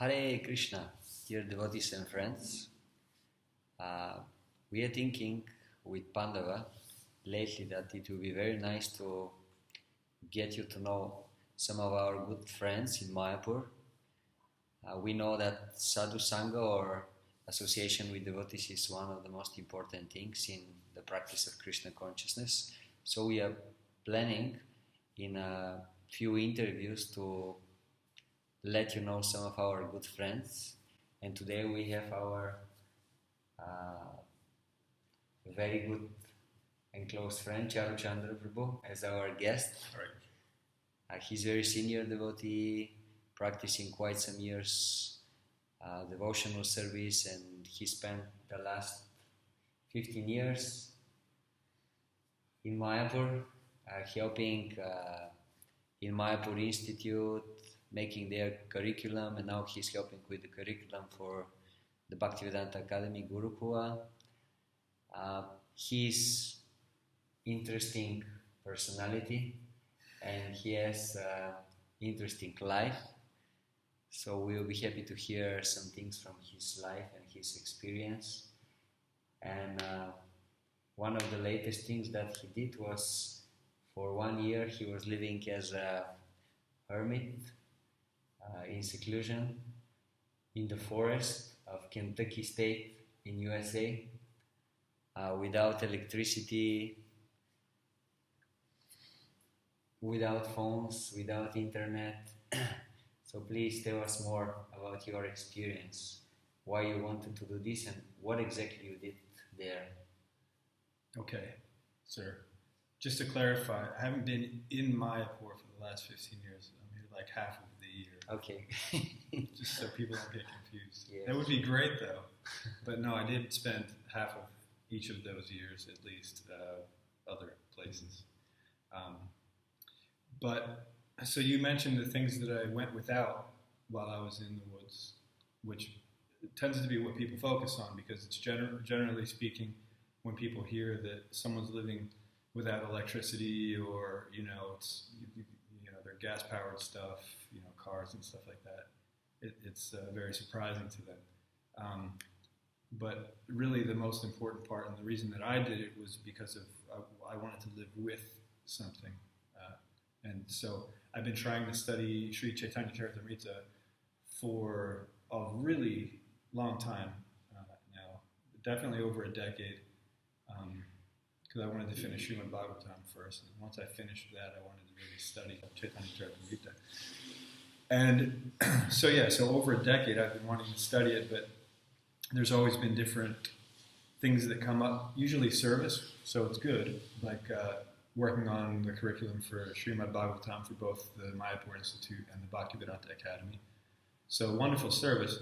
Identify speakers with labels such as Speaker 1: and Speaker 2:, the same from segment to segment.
Speaker 1: Hare Krishna, dear devotees and friends. We are thinking with Pandava lately that it will be very nice to get you to know some of our good friends in Mayapur. We know that Sadhu Sangha or association with devotees is one of the most important things in the practice of Krishna consciousness. So we are planning in a few interviews to let you know some of our good friends. And today we have our very good and close friend Carucandra Prabhu as our guest.
Speaker 2: Right.
Speaker 1: He's a very senior devotee, practicing quite some years devotional service, and he spent the last 15 years in Mayapur, helping in Mayapur Institute, making their curriculum, and now he's helping with the curriculum for the Bhaktivedanta Academy Gurukula. He's interesting personality and he has interesting life. So we'll be happy to hear some things from his life and his experience. And one of the latest things that he did was, for 1 year, he was living as a hermit in seclusion in the forest of Kentucky State in USA, without electricity, without phones, without internet. So please tell us more about your experience, why you wanted to do this and what exactly you did there.
Speaker 2: Okay, sir. Just to clarify, I haven't been in Mayapur for the last 15 years. I'm here like half of the year.
Speaker 1: Okay.
Speaker 2: Just so people don't get confused.
Speaker 1: Yes.
Speaker 2: That would be great though. But no, I did spend half of each of those years at least other places. So you mentioned the things that I went without while I was in the woods, which tends to be what people focus on because it's generally speaking, when people hear that someone's living without electricity or it's their gas-powered stuff, cars and stuff like that, it's very surprising to them. But really, the most important part and the reason that I did it was because of I wanted to live with something. And so I've been trying to study Sri Chaitanya Charitamrita for a really long time now, definitely over a decade, because I wanted to finish Srimad Bhagavatam first. And once I finished that, I wanted to really study Chaitanya Charitamrita. And so over a decade I've been wanting to study it, but there's always been different things that come up, usually service, so it's good, like working on the curriculum for Srimad Bhagavatam for both the Mayapur Institute and the Bhaktivedanta Academy. So wonderful service,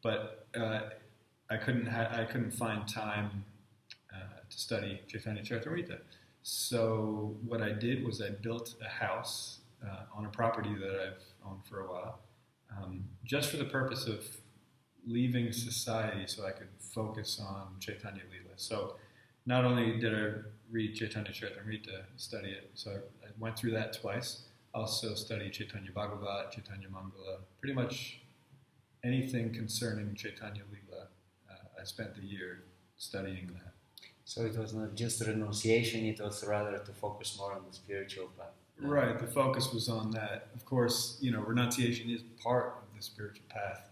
Speaker 2: but I couldn't find time to study Chaitanya Charitamrita. So what I did was I built a house on a property that I've owned for a while, just for the purpose of leaving society so I could focus on Chaitanya Leela. So not only did I read Chaitanya Charitamrita, study it, so I went through that twice. Also studied Chaitanya Bhagavat, Chaitanya Mangala, pretty much anything concerning Chaitanya Leela. I spent the year studying that.
Speaker 1: So it was not just renunciation, it was rather to focus more on the spiritual path.
Speaker 2: Right, the focus was on that. Of course, renunciation is part of the spiritual path.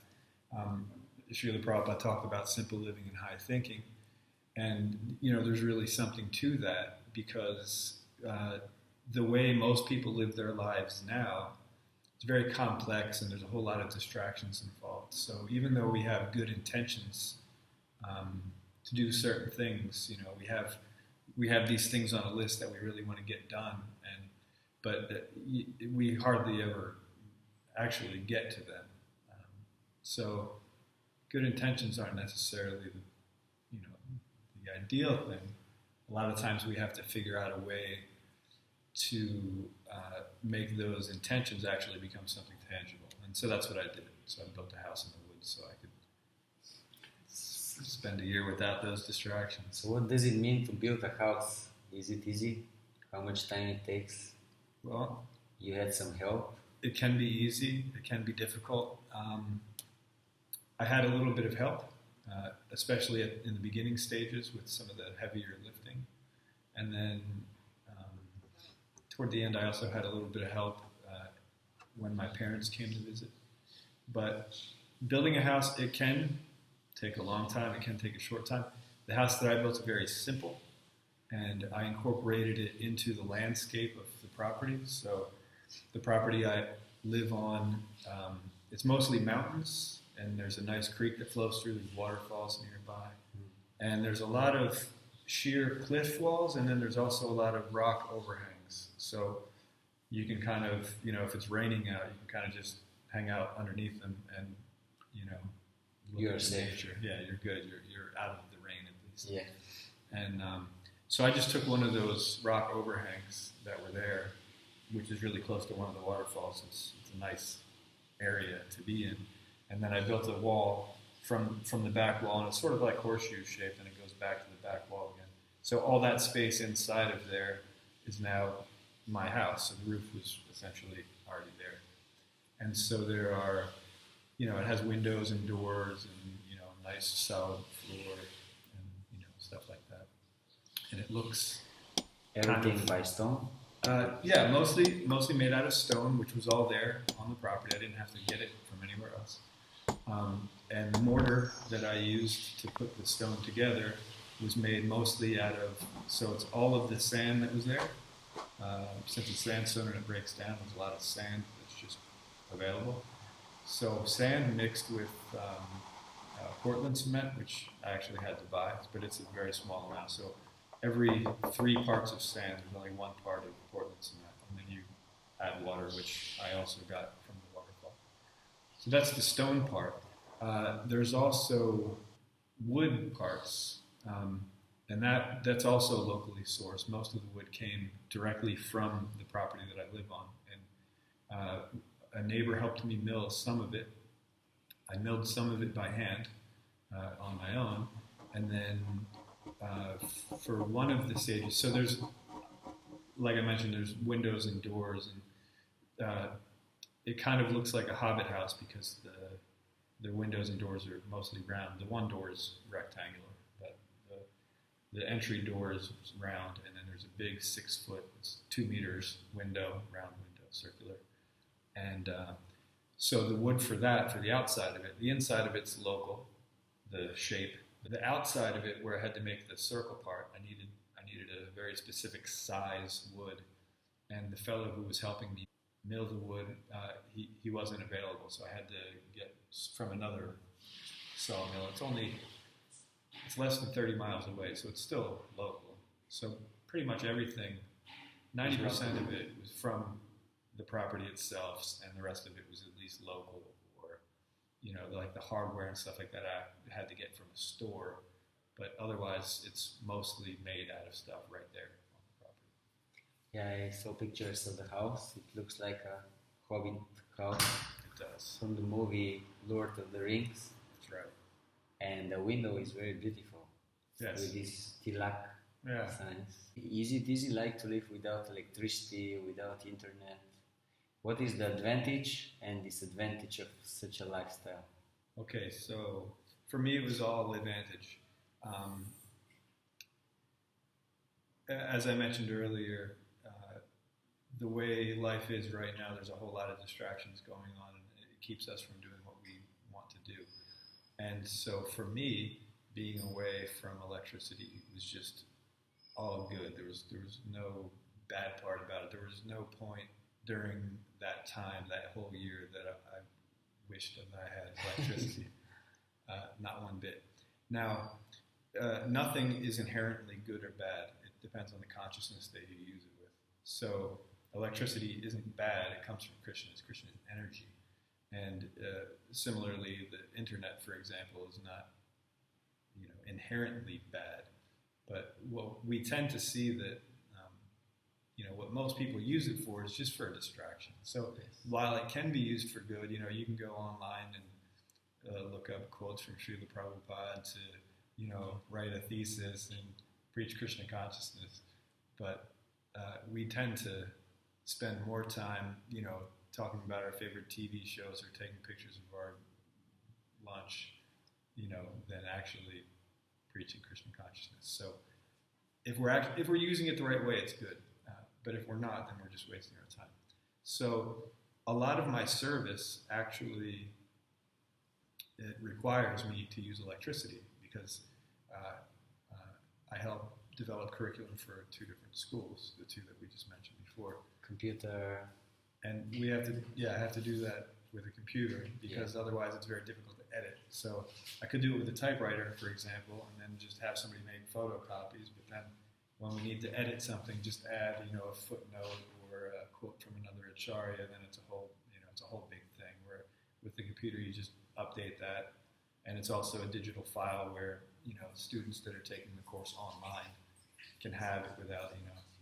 Speaker 2: Srila Prabhupada talked about simple living and high thinking. And, there's really something to that because the way most people live their lives now, it's very complex and there's a whole lot of distractions involved. So even though we have good intentions to do certain things, we have these things on a list that we really want to get done, but we hardly ever actually get to them. So good intentions aren't necessarily the ideal thing. A lot of times we have to figure out a way to make those intentions actually become something tangible. And so that's what I did. So I built a house in the woods so I could spend a year without those distractions.
Speaker 1: So what does it mean to build a house? Is it easy? How much time it takes?
Speaker 2: Well,
Speaker 1: You had some help?
Speaker 2: it can be easy, it can be difficult. I had a little bit of help, especially in the beginning stages with some of the heavier lifting. And then toward the end, I also had a little bit of help when my parents came to visit. But building a house, it can take a long time. It can take a short time. The house that I built is very simple, and I incorporated it into the landscape of the property. So the property I live on, it's mostly mountains, and there's a nice creek that flows through. There's waterfalls nearby. And there's a lot of sheer cliff walls, and then there's also a lot of rock overhangs. So you can kind of, if it's raining out, you can kind of just hang out underneath them and,
Speaker 1: you're safe.
Speaker 2: Nature. Yeah, you're good. You're out of the rain at least.
Speaker 1: Yeah.
Speaker 2: And so I just took one of those rock overhangs that were there, which is really close to one of the waterfalls. It's a nice area to be in. And then I built a wall from the back wall, and it's sort of like horseshoe shaped, and it goes back to the back wall again. So all that space inside of there is now my house. So the roof was essentially already there. And so there are, it has windows and doors and, nice solid floor and, stuff like that. And it looks
Speaker 1: Everything by stone?
Speaker 2: Yeah, mostly made out of stone, which was all there on the property. I didn't have to get it from anywhere else. And the mortar that I used to put the stone together was made mostly out of, so it's all of the sand that was there. Since it's sandstone and it breaks down, there's a lot of sand that's just available. So sand mixed with Portland cement, which I actually had to buy, but it's a very small amount. So every 3 parts of sand, there's only 1 part of Portland cement, and then you add water, which I also got from the waterfall. So that's the stone part. There's also wood parts, and that's also locally sourced. Most of the wood came directly from the property that I live on, and a neighbor helped me mill some of it. I milled some of it by hand on my own, and then for one of the stages, so there's, like I mentioned, there's windows and doors, and it kind of looks like a hobbit house because the windows and doors are mostly round. The one door is rectangular, but the entry door is round, and then there's a big 6 foot, it's 2 meters window, round window, circular. And so the wood for that, for the outside of it, the inside of it's local, the shape. The outside of it, where I had to make the circle part, I needed a very specific size wood. And the fellow who was helping me mill the wood, he wasn't available, so I had to get from another sawmill. It's less than 30 miles away, so it's still local. So pretty much everything, 90% of it was from the property itself, and the rest of it was at least local, or like the hardware and stuff like that I had to get from a store, but otherwise it's mostly made out of stuff right there on the property.
Speaker 1: Yeah, I saw pictures of the house. It looks like a hobbit house.
Speaker 2: It does.
Speaker 1: From the movie Lord of the Rings.
Speaker 2: That's right.
Speaker 1: And the window is very beautiful.
Speaker 2: Yes.
Speaker 1: With this tilak
Speaker 2: Yeah.
Speaker 1: signs. Is it easy like to live without electricity, without internet? What is the advantage and disadvantage of such a lifestyle?
Speaker 2: Okay, so for me it was all advantage. As I mentioned earlier, the way life is right now, there's a whole lot of distractions going on, and it keeps us from doing what we want to do. And so for me, being away from electricity was just all good. There was no bad part about it. There was no point during that time, that whole year, that I wished that I had electricity. Not one bit. Now, nothing is inherently good or bad. It depends on the consciousness that you use it with. So electricity isn't bad. It comes from Krishna. Krishna is energy. And similarly, the internet, for example, is not inherently bad. But what we tend to see that what most people use it for is just for a distraction. So while it can be used for good, you can go online and look up quotes from Srila Prabhupada to, write a thesis and preach Krishna consciousness. But we tend to spend more time, talking about our favorite TV shows or taking pictures of our lunch, than actually preaching Krishna consciousness. So if we're using it the right way, it's good. But if we're not, then we're just wasting our time. So a lot of my service actually, it requires me to use electricity because I help develop curriculum for 2 different schools, the 2 that we just mentioned before.
Speaker 1: Computer.
Speaker 2: And we have to, I have to do that with a computer because otherwise it's very difficult to edit. So I could do it with a typewriter, for example, and then just have somebody make photocopies. But then when we need to edit something, just add, a footnote or a quote from another acharya. Then it's a whole big thing. Where with the computer, you just update that, and it's also a digital file where students that are taking the course online can have it without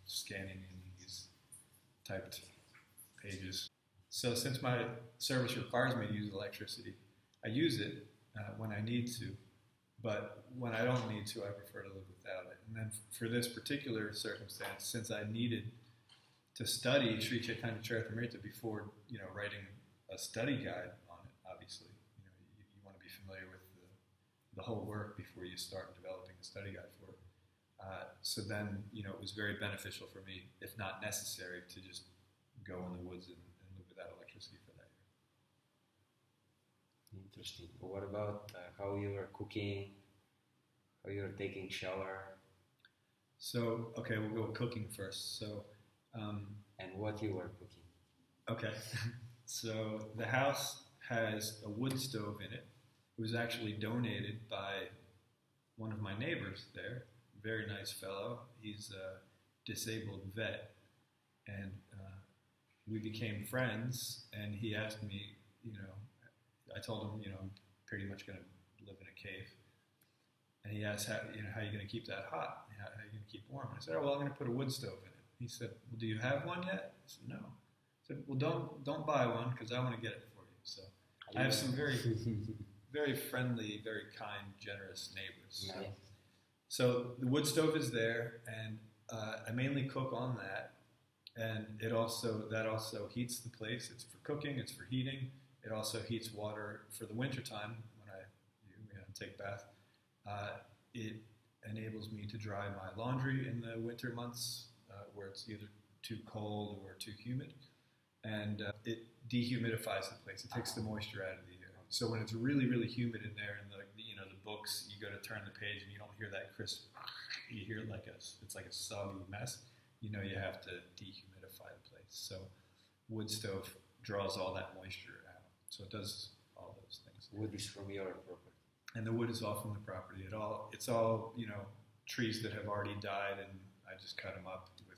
Speaker 2: scanning in these typed pages. So since my service requires me to use electricity, I use it when I need to, but when I don't need to, I prefer to live without it. And then for this particular circumstance, since I needed to study Sri Chaitanya Charitamrita before, writing a study guide on it, obviously, you want to be familiar with the whole work before you start developing a study guide for it. So then, it was very beneficial for me, if not necessary, to just go in the woods and live without electricity for that year.
Speaker 1: Interesting. What about how you were cooking, how you were taking shower?
Speaker 2: So, okay, we'll go with cooking first. So,
Speaker 1: and what you were cooking?
Speaker 2: Okay. So the house has a wood stove in it. It was actually donated by one of my neighbors there, very nice fellow. He's a disabled vet, and we became friends, and he asked me, I told him, I'm pretty much going to live in a cave. And he asked, how are you going to keep that hot? How are you going to keep it warm? I said, well, I'm going to put a wood stove in it. He said, well, do you have one yet? I said, no. I said, well, don't buy one because I want to get it for you. So I have some very, very friendly, very kind, generous neighbors.
Speaker 1: Nice.
Speaker 2: So the wood stove is there, and I mainly cook on that. And that also heats the place. It's for cooking. It's for heating. It also heats water for the wintertime when I take a bath. It enables me to dry my laundry in the winter months where it's either too cold or too humid. And it dehumidifies the place. It takes the moisture out of the air. So when it's really, really humid in there, and the books, you go to turn the page and you don't hear that crisp. You hear it it's like a soggy mess. You have to dehumidify the place. So wood stove draws all that moisture out. So it does all those things.
Speaker 1: Wood is from your property.
Speaker 2: And the wood is all from the property. It's all trees that have already died, and I just cut them up with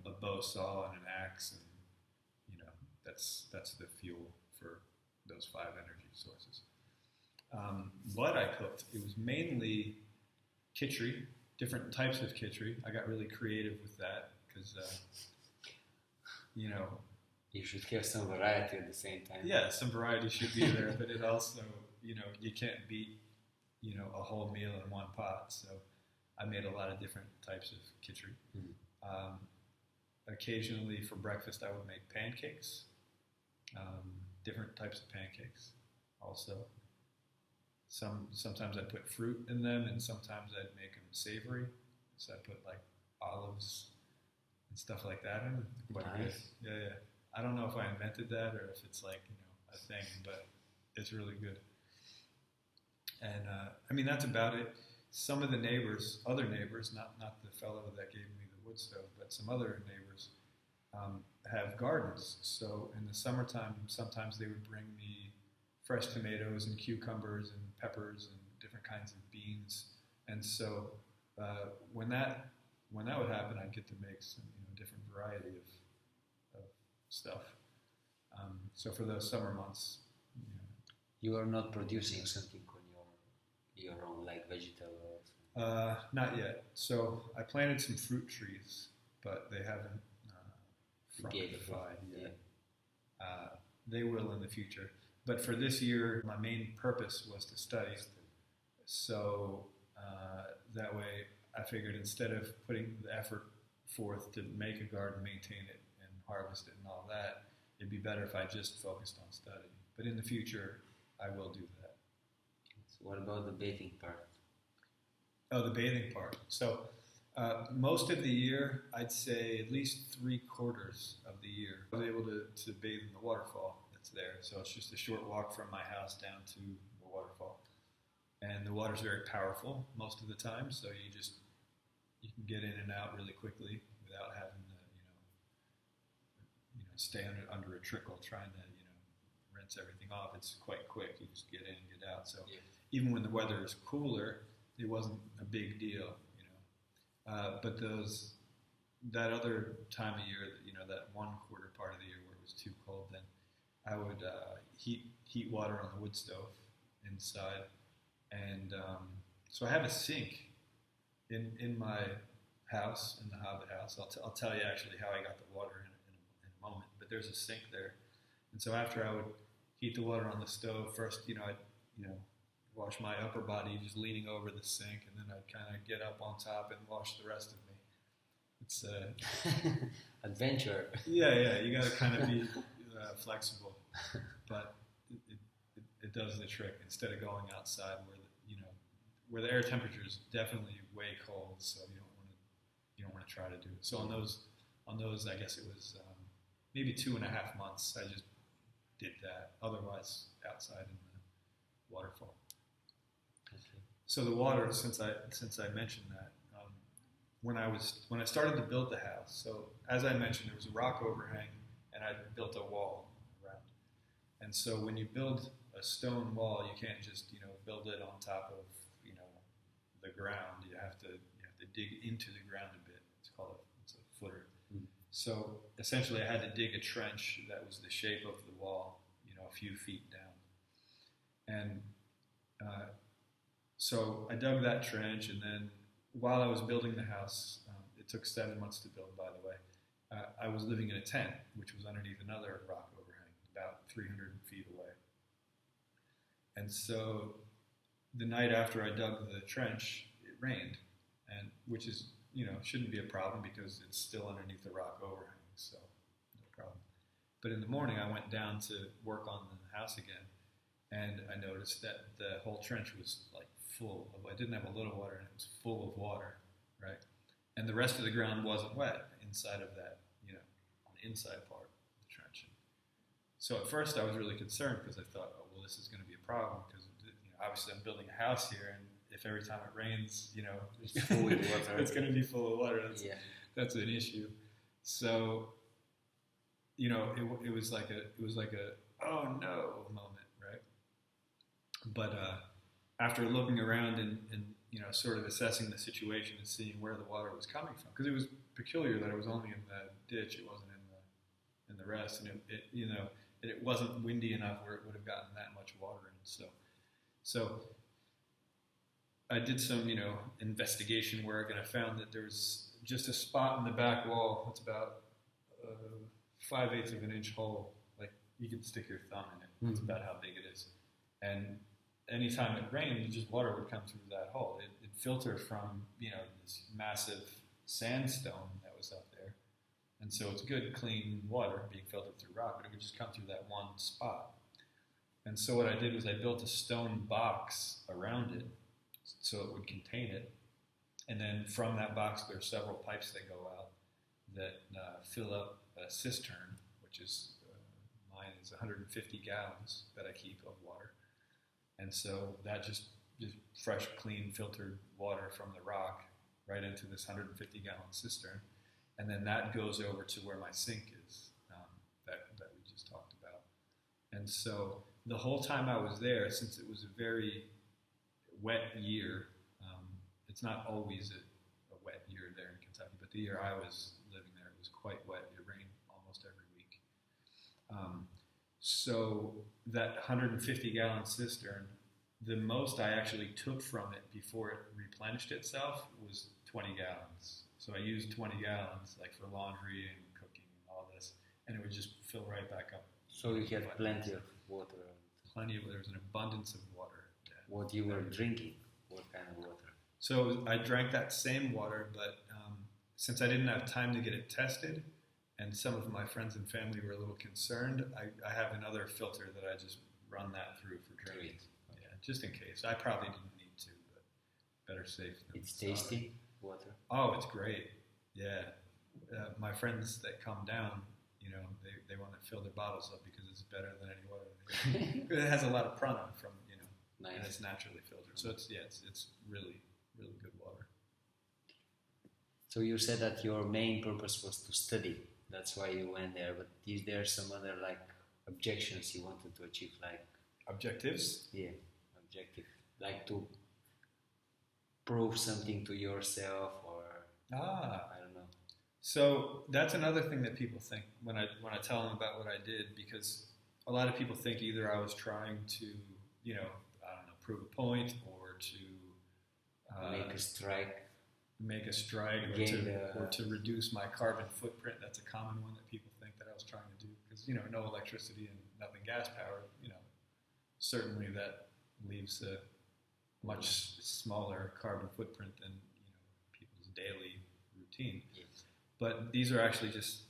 Speaker 2: a bow saw and an axe, and that's the fuel for those 5 energy sources. What I cooked, it was mainly khichdi, different types of khichdi. I got really creative with that because
Speaker 1: you should have some variety at the same time.
Speaker 2: Yeah, some variety should be there, but it also you can't beat a whole meal in one pot. So I made a lot of different types of khichdi. Mm-hmm. Occasionally for breakfast I would make pancakes, different types of pancakes also. Sometimes I'd put fruit in them, and sometimes I'd make them savory. So I'd put like olives and stuff like that in. Quite
Speaker 1: nice.
Speaker 2: Good. Yeah. I don't know if I invented that or if it's like a thing, but it's really good. And that's about it. Some of the other neighbors, not the fellow that gave me the wood stove, but some other neighbors have gardens. So in the summertime, sometimes they would bring me fresh tomatoes and cucumbers and peppers and different kinds of beans. And so when that would happen, I'd get to make some different variety of stuff. So for those summer months,
Speaker 1: you are not producing something on your own, like vegetables?
Speaker 2: Not yet. So I planted some fruit trees, but they haven't fructified yet. They will in the future. But for this year, my main purpose was to study. So that way, I figured instead of putting the effort forth to make a garden, maintain it, and harvest it and all that, it'd be better if I just focused on study. But in the future, I will do that.
Speaker 1: So what about the bathing part?
Speaker 2: Oh, the bathing part. So most of the year, I'd say at least 3/4 of the year, I was able to bathe in the waterfall that's there. So it's just a short walk from my house down to the waterfall. And the water's very powerful most of the time, so you can get in and out really quickly without having to, stay under a trickle trying to, rinse everything off. It's quite quick. You just get in and get out. So even when the weather is cooler, it wasn't a big deal, but that other time of year, that 1/4 part of the year where it was too cold, then I would heat water on the wood stove inside, and so I have a sink in my house, in the Hobbit house. I'll tell you actually how I got the water in a moment, but there's a sink there, and so after I would heat the water on the stove, first, I'd wash my upper body just leaning over the sink, and then I'd kind of get up on top and wash the rest of me. It's
Speaker 1: adventure.
Speaker 2: Yeah, you got to kind of be flexible, but it does the trick. Instead of going outside where the air temperature is definitely way cold, so you don't want to try to do it. So on those, I guess it was maybe 2.5 months. I just did that. Otherwise, outside in the waterfall.
Speaker 1: Okay.
Speaker 2: So the water, since I mentioned that, when I started to build the house, so as I mentioned, there was a rock overhang, and I built a wall around. And so when you build a stone wall, you can't just build it on top of the ground. You have to dig into the ground a bit. It's a footer. Mm. So essentially, I had to dig a trench that was the shape of the wall, a few feet down. And so I dug that trench, and then while I was building the house, it took 7 months to build, by the way, I was living in a tent, which was underneath another rock overhang, about 300 feet away. And so the night after I dug the trench, it rained, and which is, shouldn't be a problem because it's still underneath the rock overhang, so no problem. But in the morning, I went down to work on the house again, and I noticed that the whole trench was like full of, I didn't have a little water, and it was full of water, right? And the rest of the ground wasn't wet inside of that, on the inside part of the trench. So at first I was really concerned because I thought, oh, well, this is going to be a problem because obviously I'm building a house here, and if every time it rains,
Speaker 1: it's full with water.
Speaker 2: It's going to be full of water. That's an issue. So, it was like a oh no moment, right? But after looking around and sort of assessing the situation and seeing where the water was coming from, because it was peculiar that it was only in the ditch, it wasn't in the rest, and it wasn't windy enough where it would have gotten that much water in. So I did some, investigation work, and I found that there was just a spot in the back wall that's about 5/8 of an inch hole. Like, you could stick your thumb in it. That's about how big it is. And anytime it rained, just water would come through that hole. It filtered from, this massive sandstone that was up there. And so it's good, clean water being filtered through rock, but it would just come through that one spot. And so what I did was I built a stone box around it so it would contain it. And then from that box, there are several pipes that go out that fill up a cistern, which is, mine is 150 gallons that I keep of water. And so that just fresh, clean, filtered water from the rock right into this 150-gallon cistern. And then that goes over to where my sink is, that we just talked about. And so the whole time I was there, since it was a very wet year, it's not always a wet year there in Kentucky, but the year I was living there, it was quite wet. It rained almost every week. So that 150-gallon cistern, the most I actually took from it before it replenished itself was 20 gallons. So I used 20 gallons like for laundry and cooking and all this, and it would just fill right back up.
Speaker 1: So you had plenty of water.
Speaker 2: There was an abundance of water. Yeah.
Speaker 1: What you were drinking? What kind of water?
Speaker 2: So I drank that same water, but since I didn't have time to get it tested, and some of my friends and family were a little concerned, I have another filter that I just run that through for drinking. just in case. I probably didn't need to, but better safe than
Speaker 1: It's
Speaker 2: sorry.
Speaker 1: tasty water.
Speaker 2: Oh, it's great. Yeah. My friends that come down, they want to fill their bottles up because it's better than any water. It has a lot of prana from,
Speaker 1: Nice.
Speaker 2: and it's naturally filtered. So it's really, really good water.
Speaker 1: So you said that your main purpose was to study. That's why you went there. But is there some other objections you wanted to achieve?
Speaker 2: Objectives?
Speaker 1: Yeah, objective. Like to prove something to yourself, or I don't know.
Speaker 2: So that's another thing that people think when I tell them about what I did, because a lot of people think either I was trying to, prove a point, or to
Speaker 1: Make a strike.
Speaker 2: Or to reduce my carbon footprint. That's a common one that people think that I was trying to do, because no electricity and nothing gas powered. Certainly that leaves a much smaller carbon footprint than people's daily routine.
Speaker 1: Yes.
Speaker 2: But these are actually just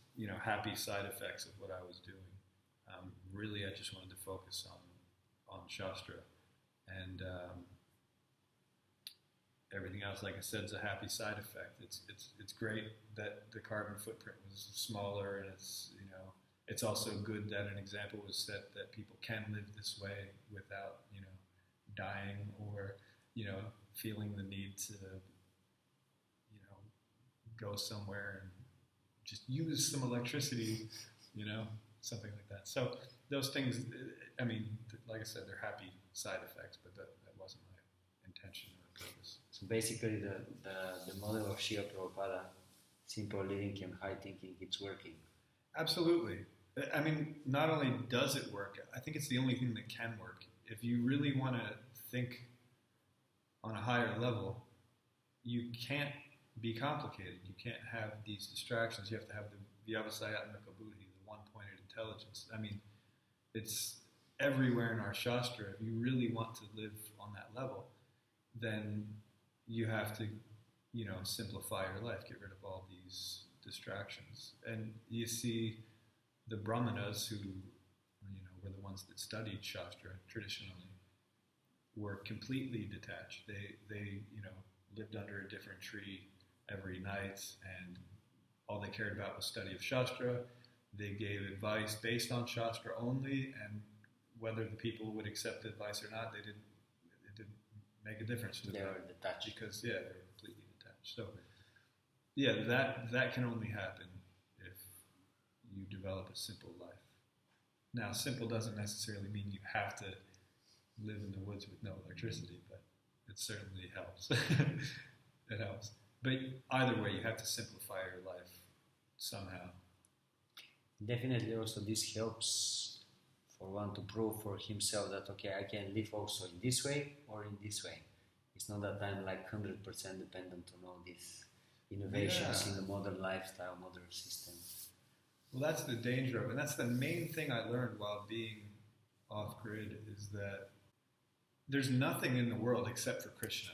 Speaker 2: happy side effects of what I was doing. Really, I just wanted to focus on Shastra, and everything else, like I said, is a happy side effect. It's great that the carbon footprint was smaller, and it's also good that an example was set that people can live this way without dying, or feeling the need to go somewhere and just use some electricity, something like that. So those things, like I said, they're happy side effects, but that wasn't my intention or purpose.
Speaker 1: So basically, the model of Srila Prabhupada, simple living and high thinking, it's working.
Speaker 2: Absolutely. Not only does it work, I think it's the only thing that can work. If you really want to think on a higher level, you can't be complicated. You can't have these distractions. You have to have the Vyavasayatmaka buddhi, the one-pointed intelligence. It's everywhere in our Shastra. If you really want to live on that level, then you have to, simplify your life, get rid of all these distractions. And you see the Brahmanas, who, were the ones that studied Shastra traditionally, were completely detached. They lived under a different tree every night, and all they cared about was study of Shastra. They gave advice based on Shastra only, and whether the people would accept advice or not, it didn't make a difference to them.
Speaker 1: They were detached.
Speaker 2: Because, they were completely detached. So, that can only happen if you develop a simple life. Now, simple doesn't necessarily mean you have to live in the woods with no electricity, but it certainly helps. It helps. But either way, you have to simplify your life somehow.
Speaker 1: Definitely also this helps for one to prove for himself that, okay, I can live also in this way or in this way. It's not that I'm 100% dependent on all these innovations in the modern lifestyle, modern systems.
Speaker 2: Well, that's the danger of it. And that's the main thing I learned while being off-grid, is that there's nothing in the world except for Krishna.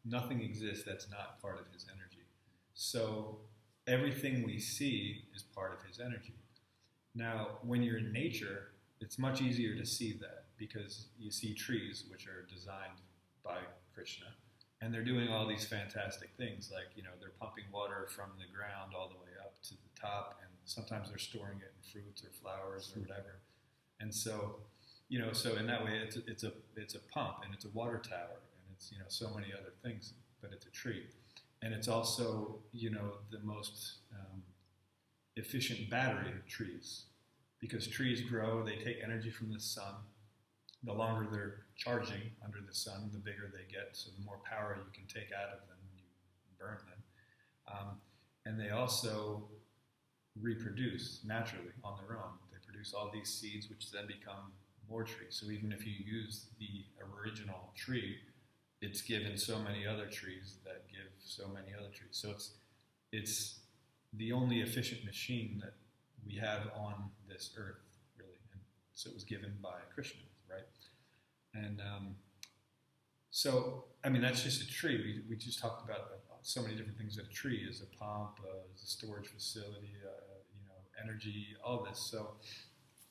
Speaker 2: Nothing exists that's not part of his energy. So everything we see is part of his energy. Now, when you're in nature, it's much easier to see that, because you see trees which are designed by Krishna, and they're doing all these fantastic things, like, they're pumping water from the ground all the way up to the top, and sometimes they're storing it in fruits or flowers or whatever. And so, so in that way, it's a pump, and it's a water tower, and it's, so many other things, but it's a tree. And it's also, the most efficient battery of trees, because trees grow, they take energy from the sun. The longer they're charging under the sun, the bigger they get, so the more power you can take out of them when you burn them. And they also reproduce naturally on their own. They produce all these seeds, which then become more trees. So even if you use the original tree, it's given so many other trees that give so many other trees. So it's the only efficient machine that we have on this earth, really. And so it was given by Krishna, right? And so, that's just a tree. We just talked about so many different things that a tree is: a pump, is a storage facility, energy, all this. So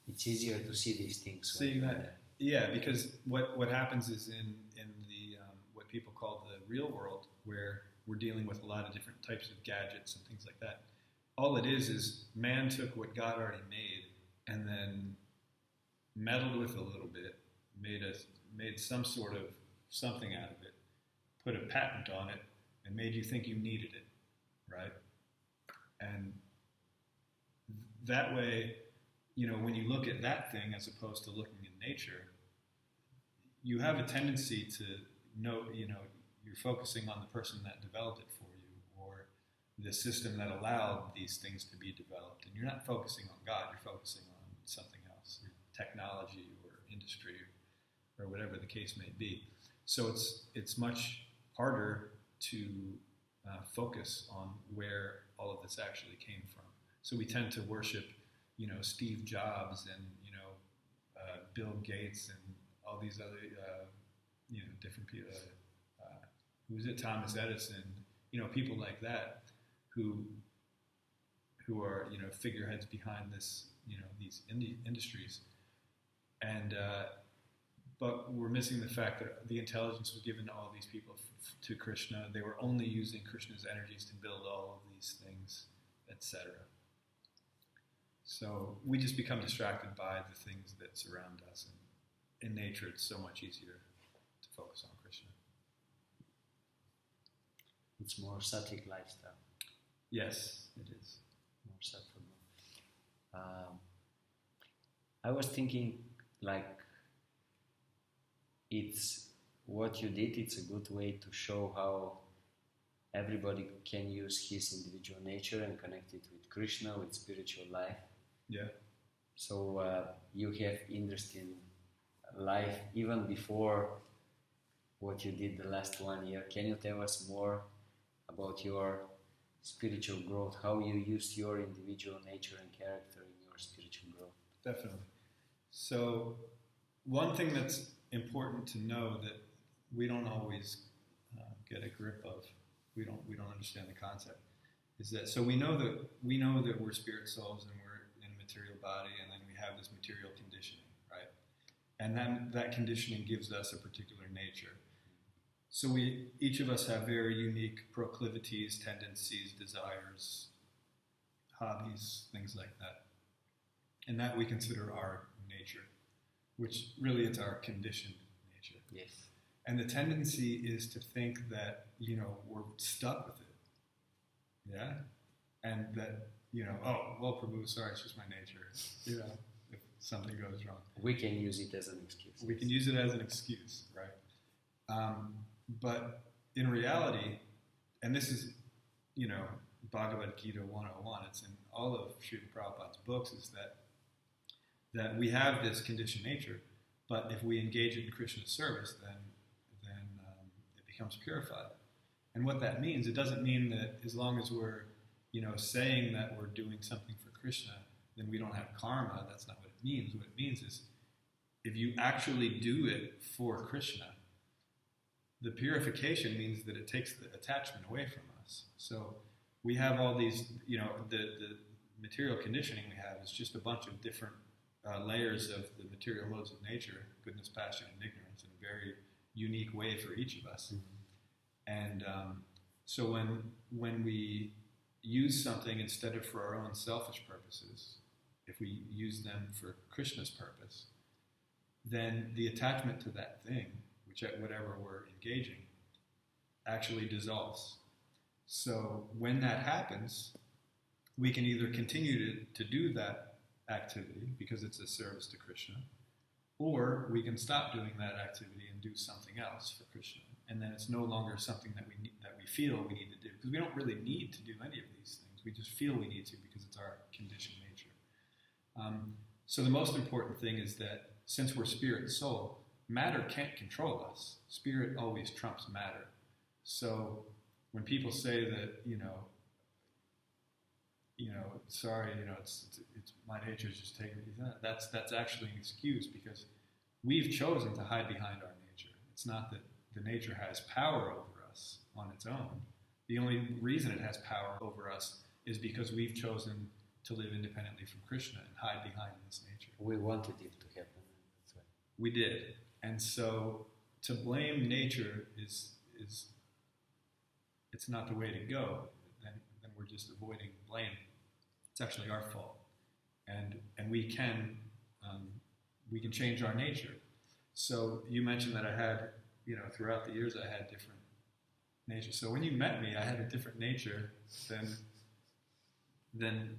Speaker 1: it's easier to see these things.
Speaker 2: Yeah, because what happens is in the what people call the real world, where we're dealing with a lot of different types of gadgets and things like that. All it is man took what God already made and then meddled with a little bit, made some sort of something out of it, put a patent on it, and made you think you needed it, right? And that way, when you look at that thing as opposed to looking in nature, you have a tendency to know, you're focusing on the person that developed it for you, or the system that allowed these things to be developed. And you're not focusing on God, you're focusing on something else, technology or industry or whatever the case may be. So it's much harder to focus on where all of this actually came from. So we tend to worship, Steve Jobs and, Bill Gates and all these other, different people. Who was it? Thomas Edison. People like that who are, figureheads behind this, these industries. And but we're missing the fact that the intelligence was given to all these people to Krishna. They were only using Krishna's energies to build all of these things, etc. So we just become distracted by the things that surround us. And in nature, it's so much easier to focus on Krishna.
Speaker 1: It's more sattvic lifestyle.
Speaker 2: Yes, it is.
Speaker 1: More sattvic. I was thinking, it's what you did. It's a good way to show how everybody can use his individual nature and connect it with Krishna, with spiritual life.
Speaker 2: Yeah.
Speaker 1: So you have interest in life even before what you did the last 1 year. Can you tell us more about your spiritual growth, how you used your individual nature and character in your spiritual growth?
Speaker 2: Definitely. So one thing that's important to know that we don't always get a grip of, we don't understand the concept, is that, so we know that we're spirit souls and we're in a material body, and then we have this material conditioning, right? And then that conditioning gives us a particular nature. So each of us have very unique proclivities, tendencies, desires, hobbies, things like that. And that we consider our nature, which really it's our conditioned nature.
Speaker 1: Yes.
Speaker 2: And the tendency is to think that, we're stuck with it. Yeah? And that, oh, well, Prabhu, sorry, it's just my nature. If something goes wrong.
Speaker 1: We can use it as an excuse.
Speaker 2: We can use it as an excuse, right? But in reality, and this is, Bhagavad Gita 101, it's in all of Srila Prabhupada's books, is that we have this conditioned nature, but if we engage it in Krishna's service, then it becomes purified. And what that means, it doesn't mean that as long as we're, saying that we're doing something for Krishna, then we don't have karma. That's not what it means. What it means is if you actually do it for Krishna, the purification means that it takes the attachment away from us. So we have all these, the material conditioning we have is just a bunch of different layers of the material modes of nature, goodness, passion, and ignorance, in a very unique way for each of us. Mm-hmm. And so when we use something instead of for our own selfish purposes, if we use them for Krishna's purpose, then the attachment to that thing, whatever we're engaging, actually dissolves. So when that happens, we can either continue to do that activity because it's a service to Krishna, or we can stop doing that activity and do something else for Krishna. And then it's no longer something that we feel we need to do, because we don't really need to do any of these things. We just feel we need to because it's our conditioned nature. So the most important thing is that since we're spirit soul, matter can't control us. Spirit always trumps matter. So when people say that, sorry, it's my nature is just taking me, that's actually an excuse, because we've chosen to hide behind our nature. It's not that the nature has power over us on its own. The only reason it has power over us is because we've chosen to live independently from Krishna and hide behind this nature.
Speaker 1: We wanted it to happen. That's right.
Speaker 2: We did. And so to blame nature is it's not the way to go. Then we're just avoiding blame. It's actually our fault. And we can change our nature. So you mentioned that I had, throughout the years I had different nature. So when you met me, I had a different nature than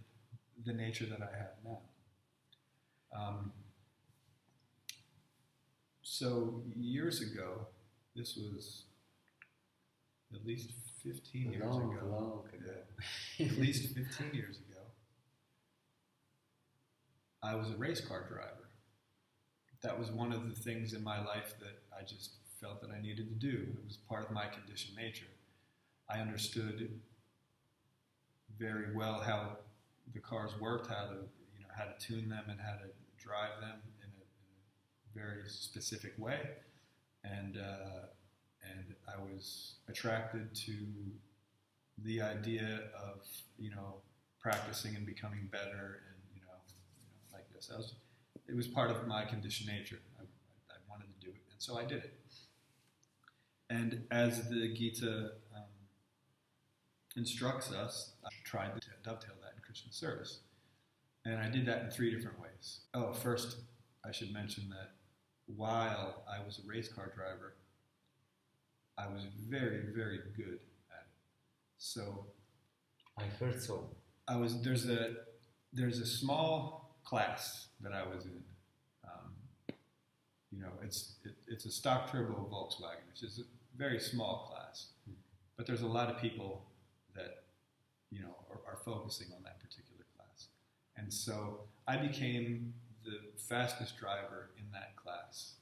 Speaker 2: the nature that I have now. So years ago, this was at least 15 years
Speaker 1: long
Speaker 2: ago.
Speaker 1: ago.
Speaker 2: At least 15 years ago, I was a race car driver. That was one of the things in my life that I just felt that I needed to do. It was part of my conditioned nature. I understood very well how the cars worked, how to tune them and how to drive them in a very specific way, and I was attracted to the idea of practicing and becoming better, and like this. It was part of my conditioned nature. I wanted to do it, and so I did it. And as the Gita instructs us, I tried to dovetail that in Krishna service. And I did that in 3 different ways. Oh, first, I should mention that while I was a race car driver, I was very, very good at it. So
Speaker 1: I heard so.
Speaker 2: There's a small class that I was in. It's a stock turbo Volkswagen, which is a very small class. But there's a lot of people that are focusing on that particular class. And so I became the fastest driver in that class.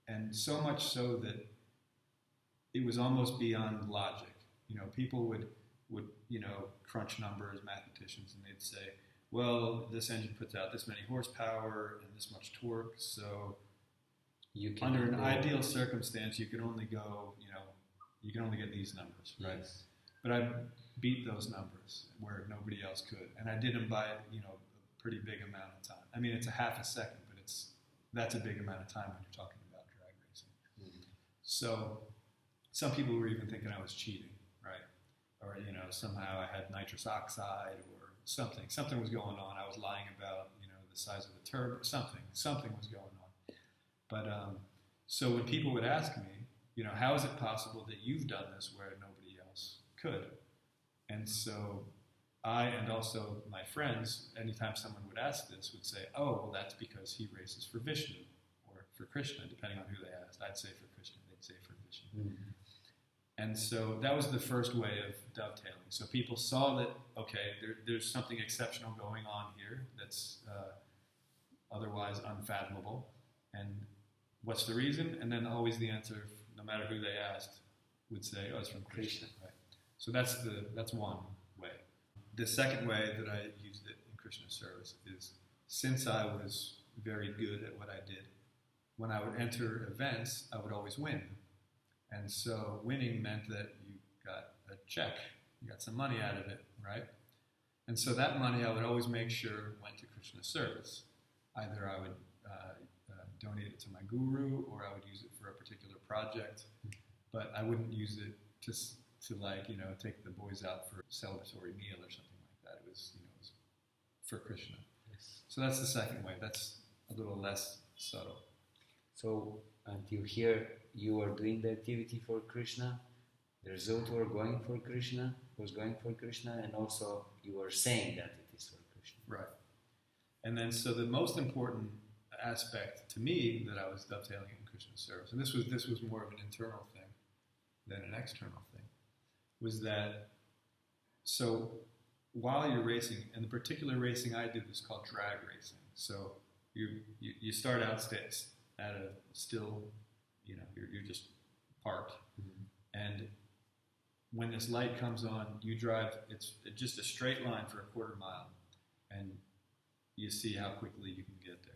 Speaker 2: And so much so that it was almost beyond logic. People would crunch numbers, mathematicians, and they'd say, well, this engine puts out this many horsepower and this much torque, so under an ideal circumstance, you can only get these numbers, right? Yes. But I beat those numbers where nobody else could, and I did them by a pretty big amount of time. I mean, it's a half a second, but that's a big amount of time when you're talking about drag racing. Mm-hmm. So some people were even thinking I was cheating, right? Or somehow I had nitrous oxide or something. Something was going on. I was lying about the size of the turbo. Something was going on. But so when people would ask me, how is it possible that you've done this where nobody else could? And so I, and also my friends, anytime someone would ask this, would say, oh, well, that's because he races for Vishnu or for Krishna, depending on who they asked. I'd say for Krishna, they'd say for Vishnu. Mm-hmm. And so that was the first way of dovetailing. So people saw that, okay, there's something exceptional going on here that's otherwise unfathomable. And what's the reason? And then always the answer, no matter who they asked, would say, oh, it's from Krishna. Right? So that's one way. The second way that I used it in Krishna service is, since I was very good at what I did, when I would enter events, I would always win. And so winning meant that you got a check, you got some money out of it, right? And so that money I would always make sure went to Krishna service. Either I would donate it to my guru, or I would use it for a particular project, but I wouldn't use it to take the boys out for a celebratory meal or something like that. It was for Krishna. Yes. So that's the second way. That's a little less subtle.
Speaker 1: So until here, you were doing the activity for Krishna, the result was going for Krishna, and also you were saying that it is for Krishna.
Speaker 2: Right. And then, so the most important aspect to me that I was dovetailing in Krishna service, and this was more of an internal thing than an external thing, was that, so while you're racing, and the particular racing I did was called drag racing. So you start out at a still, you're just parked, mm-hmm. And when this light comes on, you drive. It's just a straight line for a quarter mile, and you see how quickly you can get there.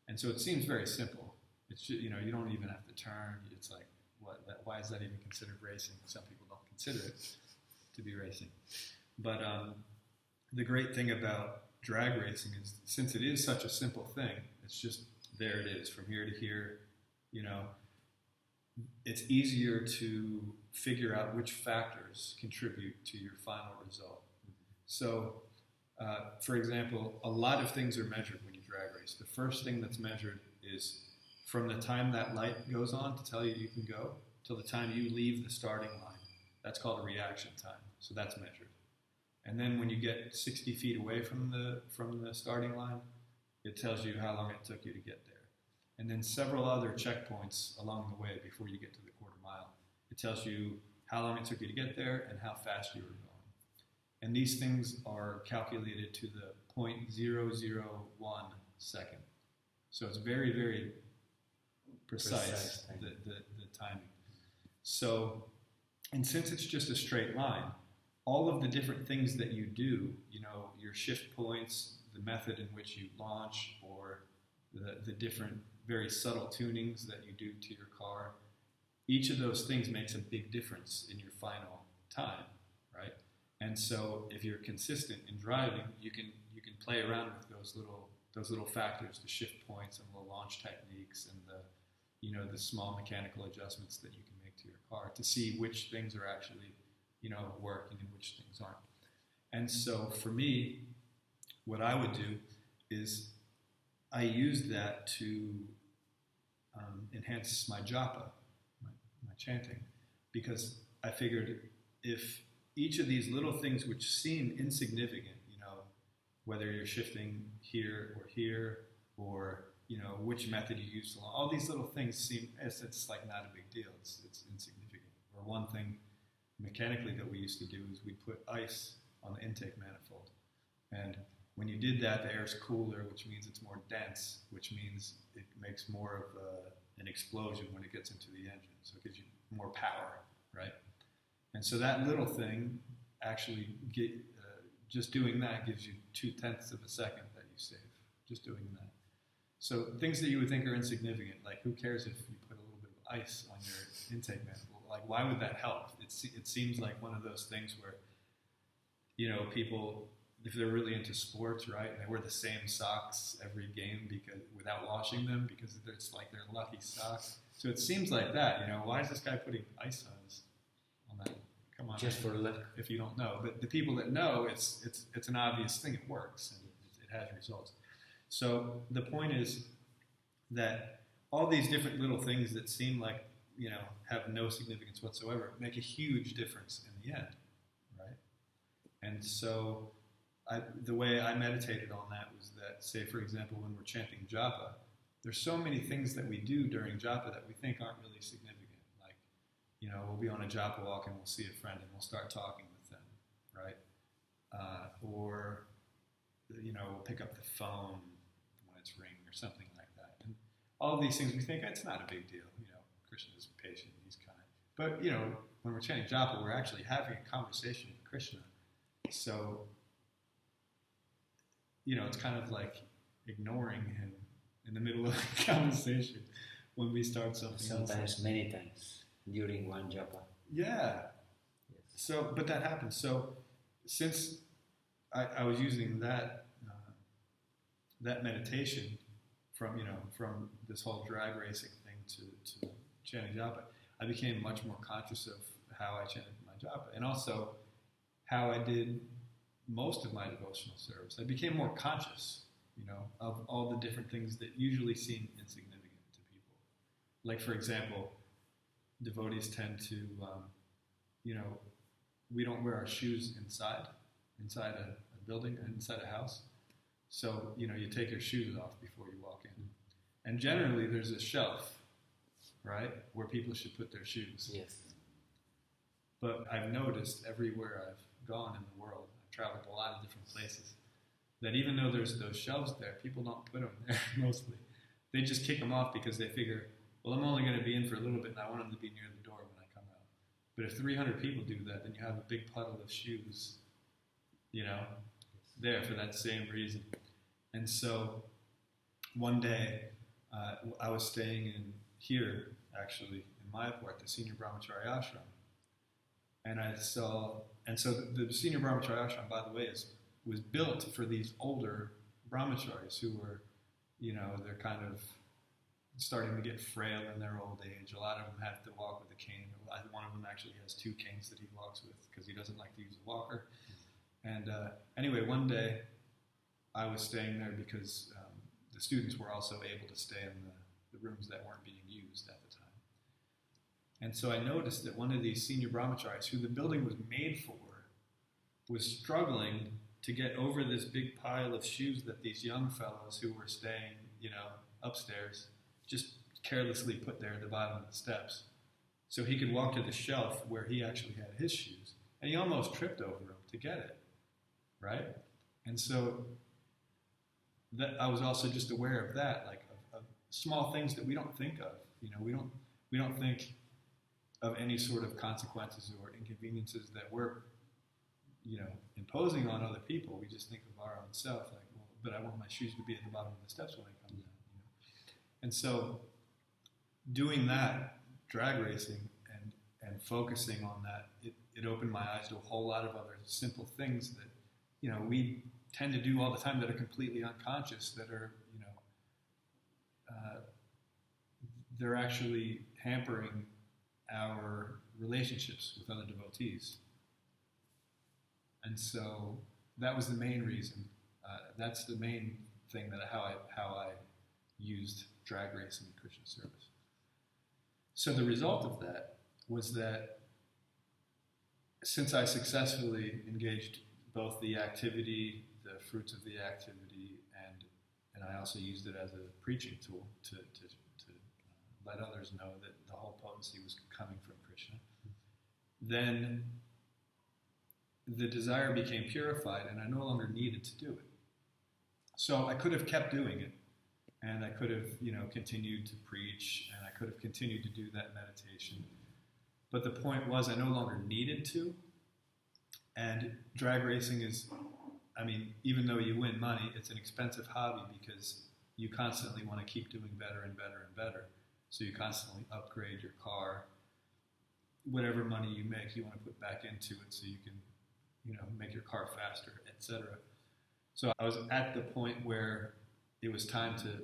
Speaker 2: And so it seems very simple. It's just, you don't even have to turn. It's like, why is that even considered racing? Some people don't consider it to be racing. But the great thing about drag racing is, since it is such a simple thing, it's just there it is from here to here. you know, it's easier to figure out which factors contribute to your final result. So, for example, a lot of things are measured when you drag race. The first thing that's measured is from the time that light goes on to tell you can go till the time you leave the starting line. That's called a reaction time. So that's measured. And then when you get 60 feet away from the starting line, it tells you how long it took you to get there. And then several other checkpoints along the way before you get to the quarter mile. It tells you how long it took you to get there and how fast you were going. And these things are calculated to the 0.001 second. So it's very, very precise the timing. So, and since it's just a straight line, all of the different things that you do, you know, your shift points, the method in which you launch, or the different very subtle tunings that you do to your car, each of those things makes a big difference in your final time, right? And so if you're consistent in driving, you can play around with those little factors, the shift points and the launch techniques and the small mechanical adjustments that you can make to your car to see which things are actually, working and which things aren't. And so for me, what I would do is I used that to enhance my japa, my chanting, because I figured if each of these little things which seem insignificant, whether you're shifting here, or which method you use, all these little things seem, it's like not a big deal, it's insignificant. Or one thing mechanically that we used to do is we'd put ice on the intake manifold. And when you did that, the air's cooler, which means it's more dense, which means it makes more of an explosion when it gets into the engine. So it gives you more power, right? And so that little thing actually, just doing that gives you 0.2 of a second that you save, just doing that. So things that you would think are insignificant, like who cares if you put a little bit of ice on your intake manifold? Like, why would that help? It seems like one of those things where, people, if they're really into sports, right, they wear the same socks every game because without washing them because it's like their lucky socks. So it seems like that, why is this guy putting ice on that? Come on,
Speaker 1: just for luck.
Speaker 2: If you don't know, but the people that know, it's an obvious thing. It works and it has results. So the point is that all these different little things that seem like have no significance whatsoever make a huge difference in the end, right? And so the way I meditated on that was that, say, for example, when we're chanting japa, there's so many things that we do during japa that we think aren't really significant. Like, we'll be on a japa walk and we'll see a friend and we'll start talking with them, right? Or, we'll pick up the phone when it's ringing or something like that. And all of these things we think, it's not a big deal. Krishna is patient, he's kind. But, when we're chanting japa, we're actually having a conversation with Krishna. So, it's kind of like ignoring him in the middle of a conversation when we start something else.
Speaker 1: Sometimes, many times, during one japa.
Speaker 2: Yeah. Yes. So, but that happens. So, since I was using that meditation from this whole drag racing thing to chanting japa, I became much more conscious of how I chanted my japa, and also how I did most of my devotional service. I became more conscious, of all the different things that usually seem insignificant to people. Like, for example, devotees tend to, we don't wear our shoes inside a building, inside a house. So, you take your shoes off before you walk in. And generally there's a shelf, right, where people should put their shoes.
Speaker 1: Yes.
Speaker 2: But I've noticed everywhere I've gone in the world, I've traveled a lot of different places, that even though there's those shelves there, people don't put them there mostly. They just kick them off because they figure, well, I'm only going to be in for a little bit and I want them to be near the door when I come out. But if 300 people do that, then you have a big puddle of shoes, there for that same reason. And so one day I was staying in here, actually, in Mayapur, at the Senior Brahmachari Ashram. And so the Senior Brahmachari Ashram, by the way, was built for these older brahmacharis who were, they're kind of starting to get frail in their old age. A lot of them have to walk with a cane. One of them actually has 2 canes that he walks with because he doesn't like to use a walker. And anyway, one day I was staying there because the students were also able to stay in the rooms that weren't being used at the time. And so I noticed that one of these senior brahmacharis, who the building was made for, was struggling to get over this big pile of shoes that these young fellows who were staying, upstairs, just carelessly put there at the bottom of the steps. So he could walk to the shelf where he actually had his shoes. And he almost tripped over them to get it, right? And so that I was also just aware of that, like of small things that we don't think of. We don't think of any sort of consequences or inconveniences that we're, imposing on other people. We just think of our own self, like, well, but I want my shoes to be at the bottom of the steps when I come down. And so doing that, drag racing, and focusing on that, it opened my eyes to a whole lot of other simple things that, we tend to do all the time that are completely unconscious, that are, they're actually hampering our relationships with other devotees. And so that was the main reason. That's the main thing that how I used drag racing in Krishna service. So the result of that was that since I successfully engaged both the activity, the fruits of the activity, and I also used it as a preaching tool to let others know that the whole potency was coming from Krishna, then the desire became purified and I no longer needed to do it. So I could have kept doing it, and I could have, continued to preach, and I could have continued to do that meditation. But the point was I no longer needed to. And drag racing is, even though you win money, it's an expensive hobby because you constantly want to keep doing better and better and better. So you constantly upgrade your car. Whatever money you make, you want to put back into it so you can, make your car faster, etc. So I was at the point where it was time to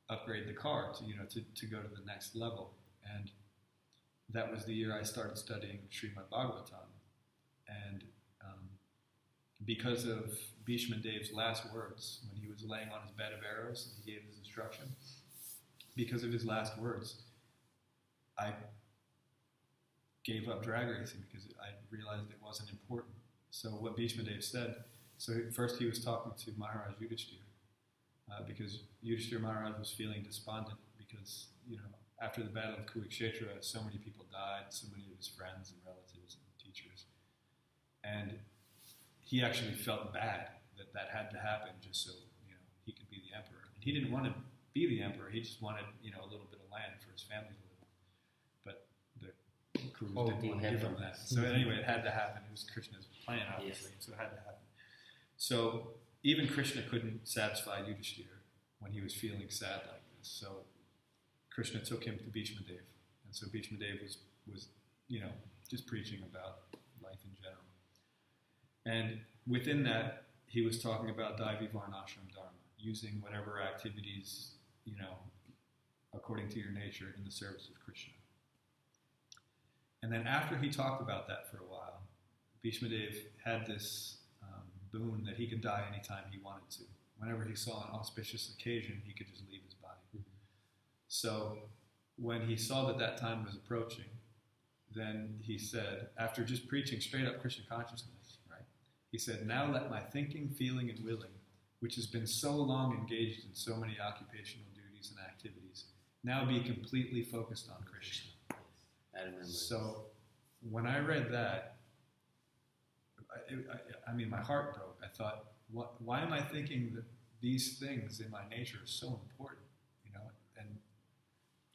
Speaker 2: upgrade the car to go to the next level. And that was the year I started studying Srimad Bhagavatam. And because of Bhishma Dev's last words, when he was laying on his bed of arrows and he gave his instruction, because of his last words, I gave up drag racing because I realized it wasn't important. So what Bhishma Dev said, so first he was talking to Maharaj Yudhishthira, because Yudhishthira Maharaj was feeling despondent because, after the battle of Kurukshetra, so many people died, so many of his friends and relatives and teachers. And he actually felt bad that had to happen just so, he could be the emperor. And he didn't want to be the emperor, he just wanted, a little bit of land for his family to live on. But the Kurus didn't want to give him that. So anyway, it had to happen. It was Krishna's plan, obviously, so it had to happen. So even Krishna couldn't satisfy Yudhishthira when he was feeling sad like this. So Krishna took him to Bhishma Dev. And so Bhishma Dev was just preaching about life in general. And within that, he was talking about Daivi Varnashram Dharma, using whatever activities, according to your nature in the service of Krishna. And then after he talked about that for a while, Bhishma Dev had this boon that he could die anytime he wanted to. Whenever he saw an auspicious occasion, he could just leave his body. Mm-hmm. So when he saw that time was approaching, then he said, after just preaching straight up Krishna consciousness, right? He said, now let my thinking, feeling, and willing, which has been so long engaged in so many occupational duties and activities, now be completely focused on Krishna.
Speaker 1: I remember.
Speaker 2: So when I read that, my heart broke. I thought, why am I thinking that these things in my nature are so important?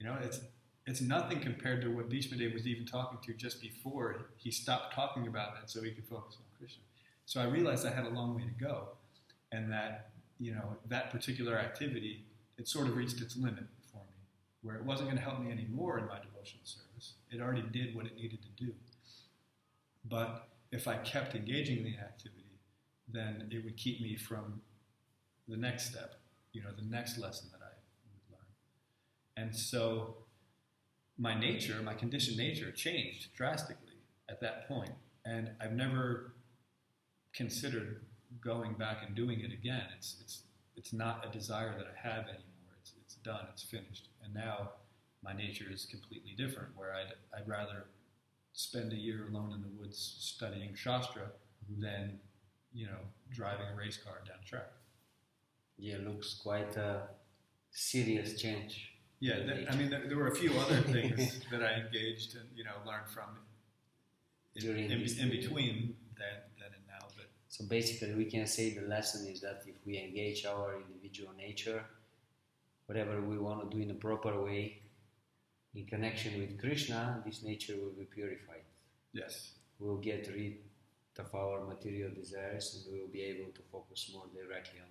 Speaker 2: And it's nothing compared to what Bhishma Dev was even talking to just before he stopped talking about that so he could focus on Krishna. So I realized I had a long way to go, and that that particular activity, it sort of reached its limit for me, where it wasn't going to help me anymore in my devotional service. It already did what it needed to do. But if I kept engaging in the activity, then it would keep me from the next step, the next lesson that I would learn. And so my nature, my conditioned nature, changed drastically at that point, and I've never considered going back and doing it again. It's not a desire that I have anymore. It's done. It's finished. And now my nature is completely different, where I'd rather spend a year alone in the woods studying Shastra than, driving a race car down track.
Speaker 1: Yeah, looks quite a serious change.
Speaker 2: Yeah, there were a few other things that I engaged and, learned from in between then and now. But
Speaker 1: so basically, we can say the lesson is that if we engage our individual nature, whatever we want to do in a proper way, in connection with Krishna, this nature will be purified.
Speaker 2: Yes.
Speaker 1: We'll get rid of our material desires and we will be able to focus more directly on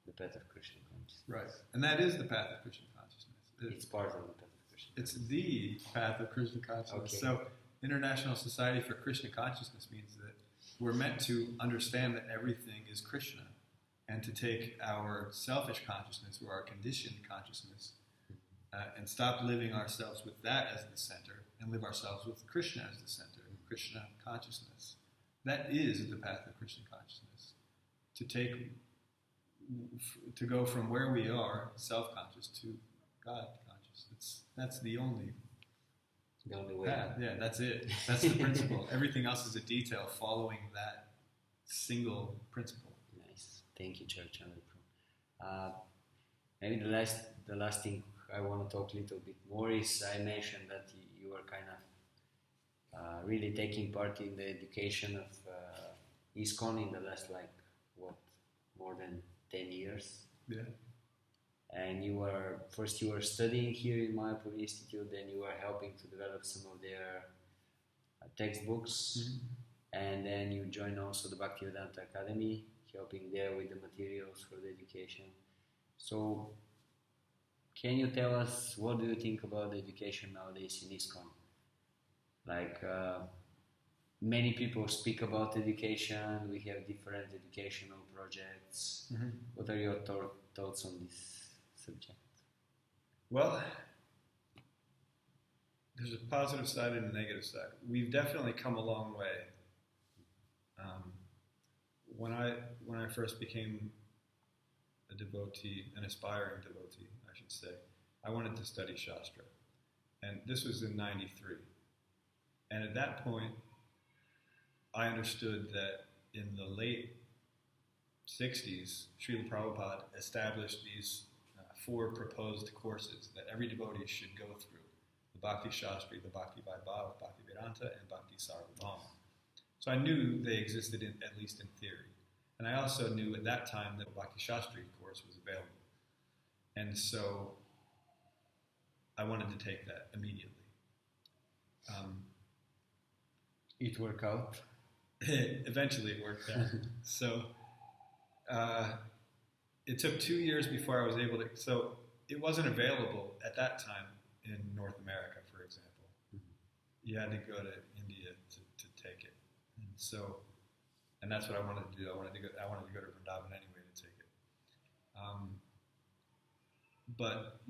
Speaker 1: the path of Krishna consciousness.
Speaker 2: Right. And that is the path of Krishna consciousness.
Speaker 1: It's part of the path of Krishna
Speaker 2: consciousness. It's the path of Krishna consciousness. Okay. So International Society for Krishna Consciousness means that we're meant to understand that everything is Krishna and to take our selfish consciousness or our conditioned consciousness and stop living ourselves with that as the center and live ourselves with Krishna as the center, Krishna consciousness. That is the path of Krishna consciousness. To go from where we are, self-conscious, to God conscious. That's the only
Speaker 1: way.
Speaker 2: Path. Yeah, that's it. That's the principle. Everything else is a detail following that single principle.
Speaker 1: Nice. Thank you, Carucandra Prabhu. Maybe the last thing I want to talk a little bit more is I mentioned that you are kind of really taking part in the education of ISKCON in the last more than 10 years.
Speaker 2: Yeah.
Speaker 1: And you were studying here in Mayapur Institute, then you were helping to develop some of their textbooks, and then you joined also the Bhaktivedanta Academy, helping there with the materials for the education. So, can you tell us what do you think about the education nowadays in ISKCON? Many people speak about education, we have different educational projects. What are your thoughts on this subject?
Speaker 2: Well, there's a positive side and a negative side. We've definitely come a long way. When I first became a devotee, an aspiring devotee, I should say, I wanted to study Shastra. And this was in 93. And at that point, I understood that in the late 60s, Srila Prabhupada established these 4 proposed courses that every devotee should go through: the Bhakti Shastri, the Bhakti Vaibhava, Bhakti Vedanta, and Bhakti Sarvabhauma. So I knew they existed at least in theory. And I also knew at that time that the Bhakti Shastri course was available. And so I wanted to take that immediately.
Speaker 1: It worked out.
Speaker 2: Eventually it worked out. So it took 2 years before I was able to. So it wasn't available at that time in North America, for example. You had to go to India to take it. And that's what I wanted to do. I wanted to go to Vrindavan anyway to take it. But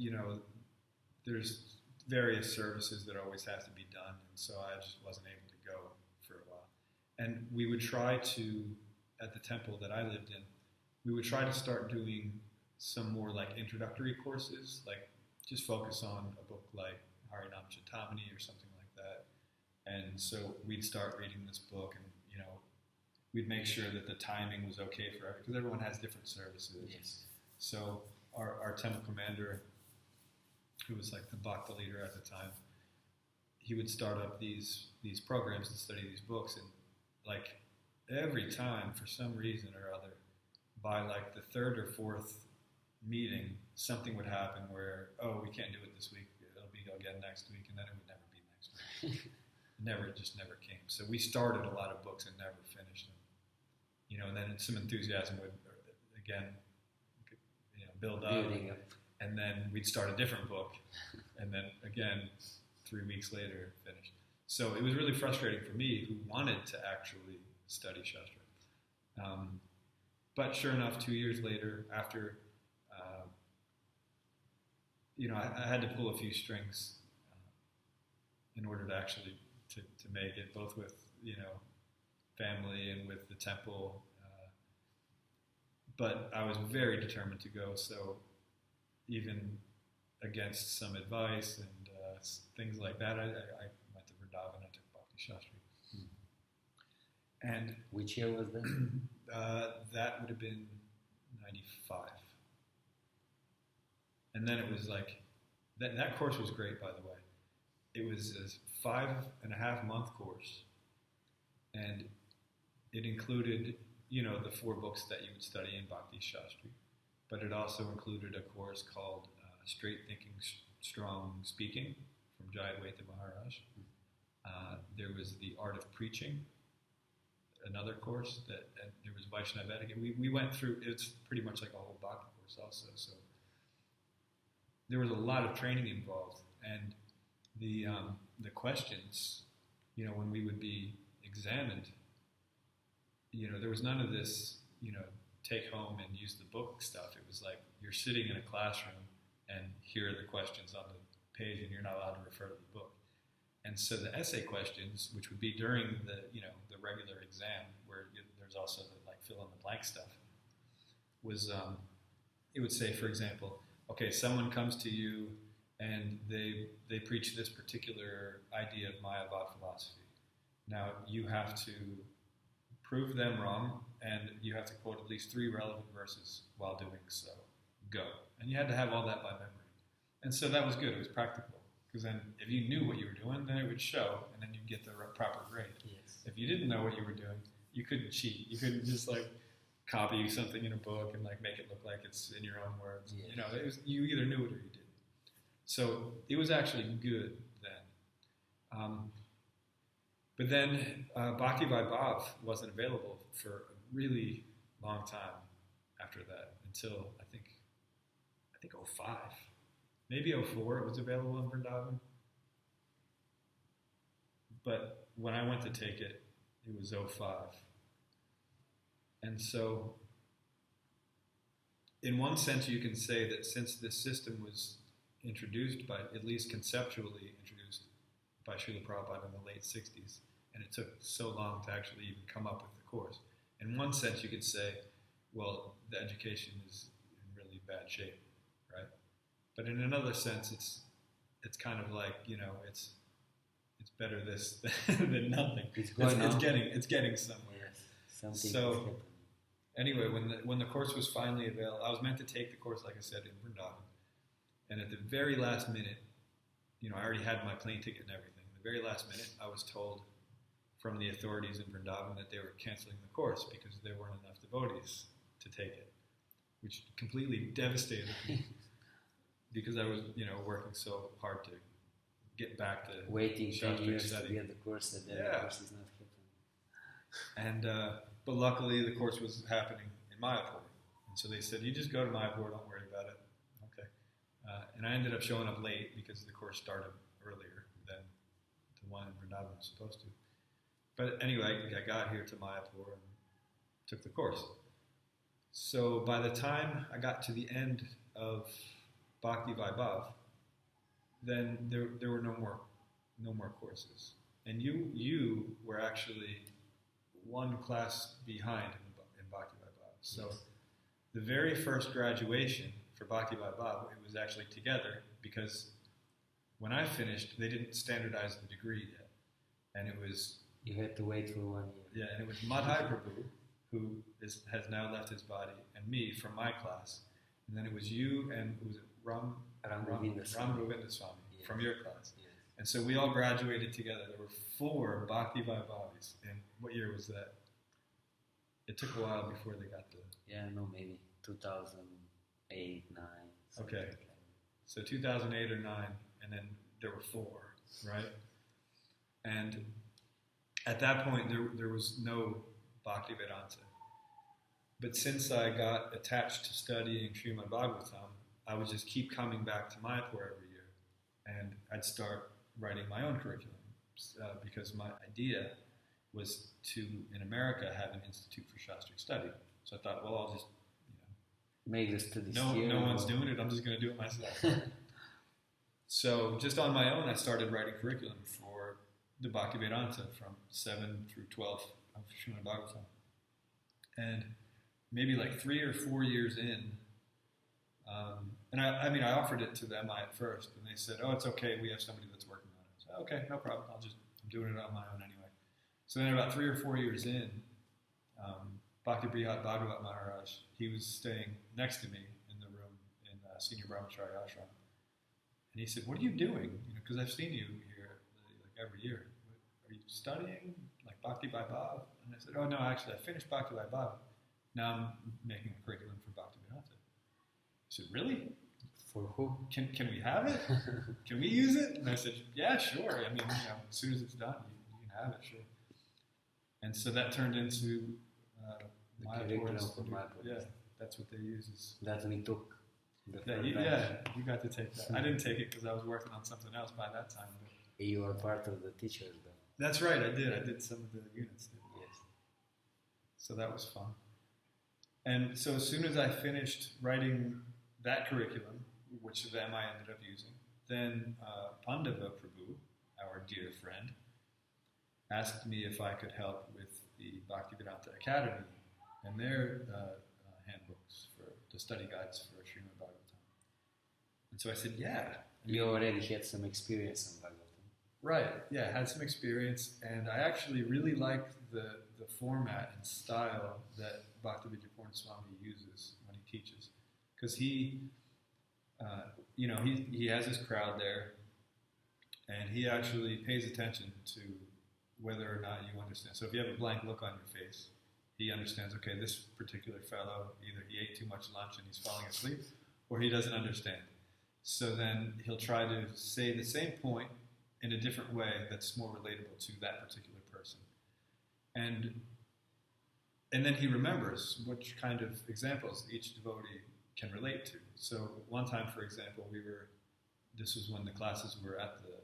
Speaker 2: there's various services that always have to be done, and so I just wasn't able to go for a while. And we would try to, at the temple that I lived in, we would try to start doing some more introductory courses, just focus on a book like Harinam Chintamani or something like that. And so we'd start reading this book, and we'd make sure that the timing was okay for everyone, because everyone has different services.
Speaker 1: Yes.
Speaker 2: So our temple commander, who was the Bhakta leader at the time, he would start up these programs to study these books, and every time, for some reason or other, by the 3rd or 4th meeting, something would happen where, we can't do it this week, it'll be again next week, and then it would never be next week. It just never came. So we started a lot of books and never finished them. And then some enthusiasm would again build up, and then we'd start a different book, and then again 3 weeks later finished. So it was really frustrating for me, who wanted to actually study Shastra. But sure enough, 2 years later, after I had to pull a few strings in order to actually to make it, both with family and with the temple. But I was very determined to go. So even against some advice and things like that, I went to Vrindavan. I took Bhakti Shastri. And
Speaker 1: which year was that?
Speaker 2: That would have been 95. And then it was like, that course was great, by the way. It was a 5.5-month course. And it included, the 4 books that you would study in Bhakti Shastri. But it also included a course called Straight Thinking, Strong Speaking from Jayadvaita Maharaj. There was the Art of Preaching, another course, and there was Vaishnava etiquette. We went through, it's pretty much like a whole Bhakti course also. So there was a lot of training involved, and the questions, when we would be examined, there was none of this, take home and use the book stuff. It was like you're sitting in a classroom and here are the questions on the page, and you're not allowed to refer to the book. And so the essay questions, which would be during the regular exam, where there's also the fill in the blank stuff, was it would say, for example, okay, someone comes to you and they preach this particular idea of Mayavad philosophy. Now you have to prove them wrong, and you have to quote at least 3 relevant verses while doing so. Go. And you had to have all that by memory. And so that was good. It was practical. Because then if you knew what you were doing, then it would show, and then you'd get the proper grade.
Speaker 1: Yes.
Speaker 2: If you didn't know what you were doing, you couldn't cheat. You couldn't just copy something in a book and make it look like it's in your own words. Yes. You either knew it or you didn't. So it was actually good then. But then Bhakti Vaibhav wasn't available for a really long time after that, until I think 05. Maybe 04 it was available in Vrindavan. But when I went to take it, it was 05. And so, in one sense, you can say that since this system was introduced at least conceptually introduced by Srila Prabhupada in the late 60s, and it took so long to actually even come up with the course, in one sense you could say, well, the education is in really bad shape, right? But in another sense, it's kind of like, it's better this than nothing. It's getting somewhere.
Speaker 1: Yes, something.
Speaker 2: So anyway, when the course was finally available, I was meant to take the course, like I said, in Vrindavan, and at the very last minute, I already had my plane ticket and everything. At the very last minute, I was told from the authorities in Vrindavan that they were canceling the course because there weren't enough devotees to take it, which completely devastated me because I was, working so hard to get back to
Speaker 1: waiting 10 years
Speaker 2: study.
Speaker 1: to get the course, and then the course is not happening.
Speaker 2: And but luckily the course was happening in Mayapur, and so they said, "You just go to Mayapur, don't worry about it." Okay, and I ended up showing up late because the course started earlier than the one in Vrindavan was supposed to. But anyway, I got here to Mayapur and took the course. So by the time I got to the end of Bhakti Vaibhav, then there were no more courses, and you were actually one class behind in Bhakti Vaibhav. So
Speaker 1: yes.
Speaker 2: The very first graduation for Bhakti Vaibhav, it was actually together because when I finished, they didn't standardize the degree yet, and it was.
Speaker 1: You had to wait for 1 year.
Speaker 2: Yeah, and it was Madhai Prabhu, who has now left his body, and me from my class. And then it was you and was it Ram Govinda Swami yes. from your class.
Speaker 1: Yes.
Speaker 2: And so we all graduated together. There were 4 Bhakti Vaibhavis. And what year was that? It took a while before they got the...
Speaker 1: Yeah, no, maybe 2008, 9.
Speaker 2: Okay.
Speaker 1: Like that.
Speaker 2: So 2008 or 9, and then there were 4, right? And at that point, there was no Bhakti Vedanta. But since I got attached to studying Srimad Bhagavatam, I would just keep coming back to Mayapur every year. And I'd start writing my own curriculum because my idea was to, in America, have an institute for Shastric study. So I thought, well, I'll just,
Speaker 1: make the studies
Speaker 2: no
Speaker 1: here.
Speaker 2: one's doing it, I'm just going to do it myself. So just on my own, I started writing curriculum for the Bhaktivedanta from 7 through 12 of Srimad Bhagavatam. And maybe like 3 or 4 years in, and I offered it to them at first, and they said, "Oh, it's okay. We have somebody that's working on it." I said, "Okay, no problem. I'm doing it on my own anyway." So then, about 3 or 4 years in, Bhakti Brihat Bhagavat Maharaj, he was staying next to me in the room in Senior Brahmachari Ashram, and he said, "What are you doing? Because I've seen you here like every year. Are you studying like Bhakti by Bhav?" And I said, "Oh no, actually, I finished Bhakti by Bhav. Now I'm making a curriculum for Bhakti Vedanta." He said, "Really?
Speaker 1: For who?
Speaker 2: Can we have it? Can we use it?" And I said, "Yeah, sure. I mean, as soon as it's done, you can have it, sure." And so that turned into
Speaker 1: the curriculum for Mayapur.
Speaker 2: Yeah, that's what they use.
Speaker 1: That we took.
Speaker 2: You got to take that. I didn't take it because I was working on something else by that time. But
Speaker 1: you are part of the teachers, though.
Speaker 2: That's right. I did. I did some of the units.
Speaker 1: Yes.
Speaker 2: So that was fun. And so as soon as I finished writing that curriculum, which of them I ended up using, then Pandava Prabhu, our dear friend, asked me if I could help with the Bhaktivedanta Academy and their handbooks for the study guides for Srimad Bhagavatam. And so I said, yeah.
Speaker 1: You already had some experience on Bhagavatam.
Speaker 2: Right, yeah, I had some experience, and I actually really liked the format and style that Bhaktivedanta Swami uses when he teaches. Because he has his crowd there, and he actually pays attention to whether or not you understand. So if you have a blank look on your face, he understands, okay, this particular fellow, either he ate too much lunch and he's falling asleep, or he doesn't understand. So then he'll try to say the same point in a different way that's more relatable to that particular person. And then he remembers which kind of examples each devotee can relate to. So one time, for example, this was when the classes were at the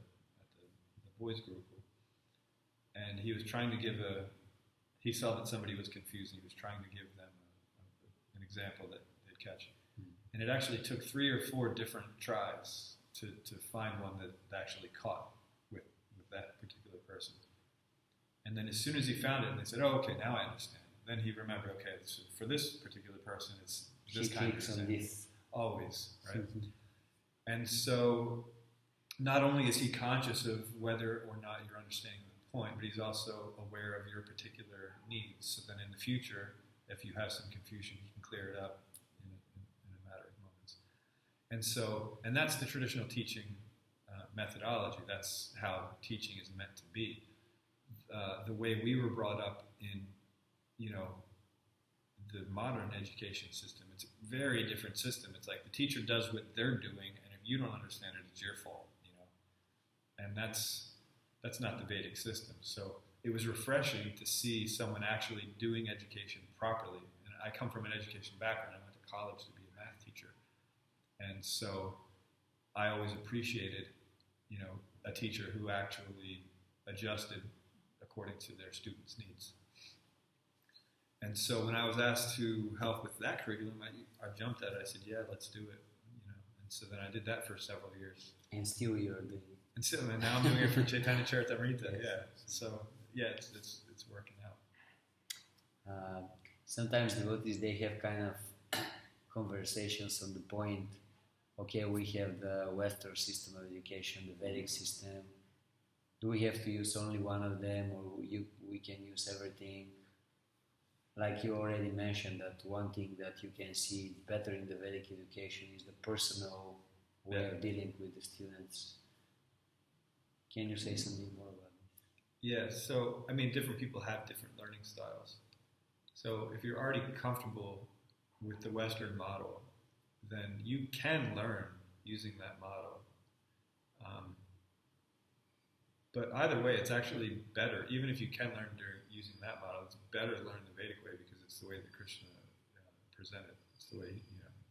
Speaker 2: boys group, and he was trying to he saw that somebody was confused, and he was trying to give them an example that they'd catch. And it actually took 3 or 4 different tries to find one that actually caught with that particular person. And then as soon as he found it, and they said, "Oh, okay, now I understand." Then he remembered, okay, so for this particular person, it's this
Speaker 1: he
Speaker 2: kind of
Speaker 1: example.
Speaker 2: this. Always, right? And so not only is he conscious of whether or not you're understanding the point, but he's also aware of your particular needs. So then in the future, if you have some confusion, he can clear it up in a matter of moments. And that's the traditional teaching methodology. That's how teaching is meant to be. The way we were brought up in, the modern education system, it's a very different system. It's like the teacher does what they're doing, and if you don't understand it, it's your fault, And that's not the Vedic system. So it was refreshing to see someone actually doing education properly. And I come from an education background. I went to college to be a math teacher. And so I always appreciated, a teacher who actually adjusted according to their students' needs. And so when I was asked to help with that curriculum, I jumped at it. I said, "Yeah, let's do it." And so then I did that for several years.
Speaker 1: And still you're doing it.
Speaker 2: And now I'm doing it for Chaitanya Charitamrita. Yeah. So yeah, it's working out.
Speaker 1: Sometimes devotees, they have kind of conversations on the point. Okay, we have the Western system of education, the Vedic system. Do we have to use only one of them, or we can use everything? Like you already mentioned, that one thing that you can see better in the Vedic education is the personal way of dealing with the students. Can you say something more about this?
Speaker 2: Yeah, so, different people have different learning styles. So if you're already comfortable with the Western model, then you can learn using that model. But either way, it's actually better. Even if you can learn using that model, it's better to learn the Vedic way because it's the way that Krishna presented. It's the way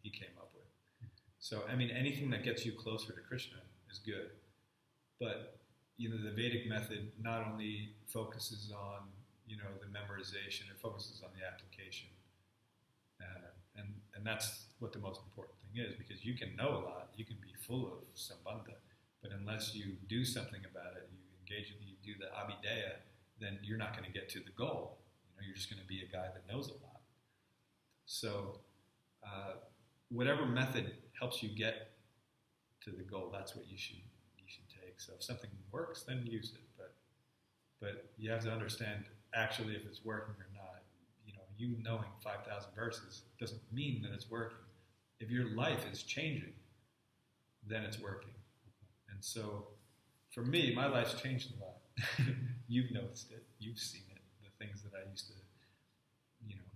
Speaker 2: he came up with. So, anything that gets you closer to Krishna is good. But, the Vedic method not only focuses on, the memorization, it focuses on the application. And that's what the most important thing is, because you can know a lot, you can be full of sambandha, But unless you do something about it, you engage with, you do the abhideya, then you're not going to get to the goal. You're just going to be a guy that knows a lot. So whatever method helps you get to the goal, that's what you should take. So if something works, then use it. But you have to understand actually if it's working or not. You knowing 5,000 verses doesn't mean that it's working. If your life is changing, then it's working. And so for me, my life's changed a lot. You've noticed it. You've seen it. The things that I used to,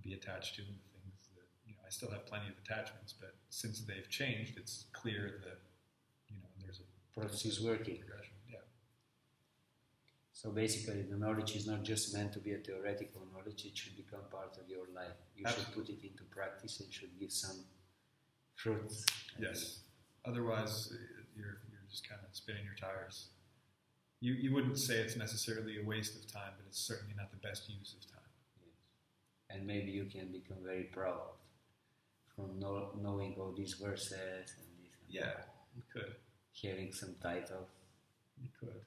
Speaker 2: be attached to, and the things that, I still have plenty of attachments, but since they've changed, it's clear that, there's a
Speaker 1: process is working.
Speaker 2: Progression. Yeah.
Speaker 1: So basically, the knowledge is not just meant to be a theoretical knowledge, it should become part of your life. You should put it into practice and should give some fruits.
Speaker 2: Yes. Otherwise, you're just kind of spinning your tires. You wouldn't say it's necessarily a waste of time, but it's certainly not the best use of time.
Speaker 1: Yes. And maybe you can become very proud from knowing all these verses and this.
Speaker 2: Yeah, you could.
Speaker 1: Hearing some titles.
Speaker 2: You could.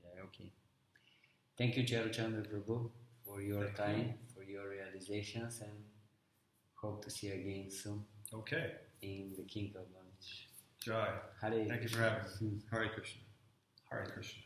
Speaker 1: Yeah, okay. Thank you, Carucandra Prabhu, for your time, for your realizations, and hope to see you again soon.
Speaker 2: Okay.
Speaker 1: In the Kingdom of Knowledge.
Speaker 2: Joy.
Speaker 1: Hare
Speaker 2: Thank you for having me. Hare Krishna. Hare Krishna.